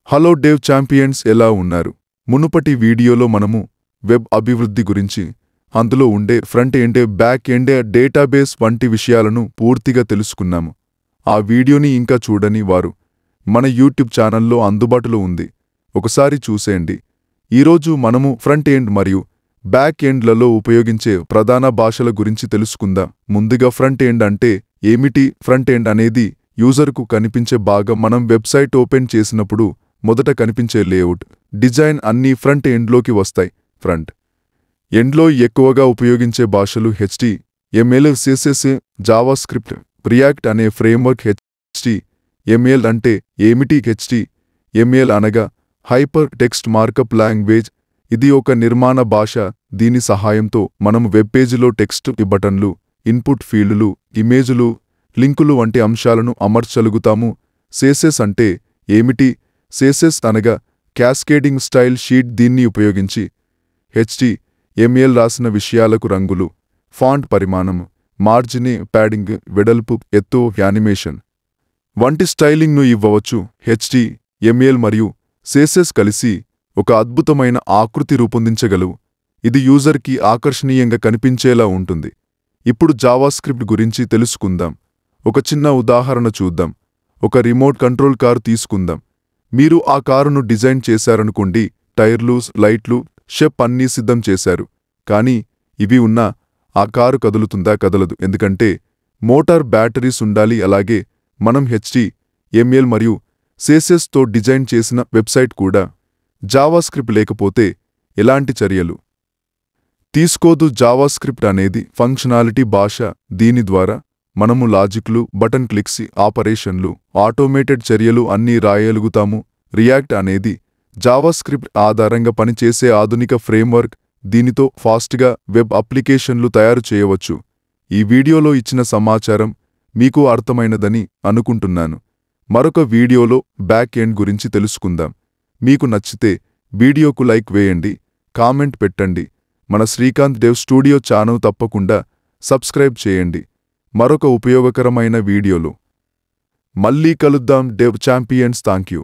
Hello dev champions, ఎలా ఉన్నారు? మునుపటి వీడియోలో మనము వెబ్ అభివృద్ధి గురించి, అందులో ఉండే front end, back end, database వంటి విషయాలను పూర్తిగా తెలుసుకున్నాము. ఆ వీడియోని ఇంకా చూడని వారు మన యూట్యూబ్ ఛానల్లో అందుబాటులో ఉంది, ఒకసారి చూసేయండి. ఈరోజు మనము ఫ్రంట్ ఎండ్ మరియు బ్యాక్ ఎండ్లలో ఉపయోగించే ప్రధాన భాషల గురించి తెలుసుకుందాం. ముందుగా ఫ్రంట్ ఎండ్ అంటే ఏమిటి? ఫ్రంట్ ఎండ్ అనేది యూజర్కు కనిపించే భాగం. మనం వెబ్సైట్ ఓపెన్ చేసినప్పుడు మొదట కనిపించే లేఅవుట్, డిజైన్ అన్నీ ఫ్రంట్ ఎండ్లోకి వస్తాయి. ఫ్రంట్ ఎండ్లో ఎక్కువగా ఉపయోగించే భాషలు HTML, CSS, జావాస్క్రిప్ట్, రియాక్ట్ అనే ఫ్రేమ్వర్క్. HTML అంటే ఏమిటి? HTML అనగా హైపర్ టెక్స్ట్ మార్కప్ లాంగ్వేజ్. ఇది ఒక నిర్మాణ భాష. దీని సహాయంతో మనము వెబ్ పేజీలో టెక్స్ట్, బటన్లు, ఇన్పుట్ ఫీల్డులు, ఇమేజులు, లింకులు వంటి అంశాలను అమర్చగలుగుతాము. CSS అంటే ఏమిటి? CSS అనగా క్యాస్కేడింగ్ స్టైల్ షీట్. దీన్ని ఉపయోగించి HTML రాసిన విషయాలకు రంగులు, ఫాంట్ పరిమాణం, మార్జిన్, ప్యాడింగ్, వెడల్పు, ఎత్తు, యానిమేషన్ వంటి స్టైలింగ్ను ఇవ్వవచ్చు. HTML మరియు CSS కలిసి ఒక అద్భుతమైన ఆకృతి రూపొందించగలవు. ఇది యూజర్కి ఆకర్షణీయంగా కనిపించేలా ఉంటుంది. ఇప్పుడు జావాస్క్రిప్ట్ గురించి తెలుసుకుందాం. ఒక చిన్న ఉదాహరణ చూద్దాం. ఒక రిమోట్ కంట్రోల్ కారు తీసుకుందాం. మీరు ఆ కారును డిజైన్ చేశారనుకోండి. టైర్లు, లైట్లు, షేప్ అన్నీ సిద్ధం చేశారు. కానీ ఇవి ఉన్నా ఆ కారు కదులుతుందా? కదలదు. ఎందుకంటే మోటార్, బ్యాటరీస్ ఉండాలి. అలాగే మనం HTML మరియు CSSతో డిజైన్ చేసిన వెబ్సైట్ కూడా జావాస్క్రిప్ట్ లేకపోతే ఎలాంటి చర్యలు తీసుకోదు. జావాస్క్రిప్ట్ అనేది ఫంక్షనాలిటీ భాష. దీని ద్వారా మనము లాజిక్లు, బటన్ క్లిక్స్, ఆపరేషన్లు, ఆటోమేటెడ్ చర్యలు అన్నీ రాయగలుగుతాము. రియాక్ట్ అనేది జావాస్క్రిప్ట్ ఆధారంగా పనిచేసే ఆధునిక ఫ్రేమ్వర్క్. దీనితో ఫాస్ట్గా వెబ్ అప్లికేషన్లు తయారు చేయవచ్చు. ఈ వీడియోలో ఇచ్చిన సమాచారం మీకు అర్థమైనదని అనుకుంటున్నాను. మరొక వీడియోలో బ్యాక్ ఎండ్ గురించి తెలుసుకుందాం. మీకు నచ్చితే వీడియోకు లైక్ వేయండి, కామెంట్ పెట్టండి. మన శ్రీకాంత్ డెవ్ స్టూడియో ఛానల్ తప్పకుండా సబ్స్క్రైబ్ చేయండి. మరొక ఉపయోగకరమైన వీడియోలో మళ్ళీ కలుద్దాం. Dev champions, thank you.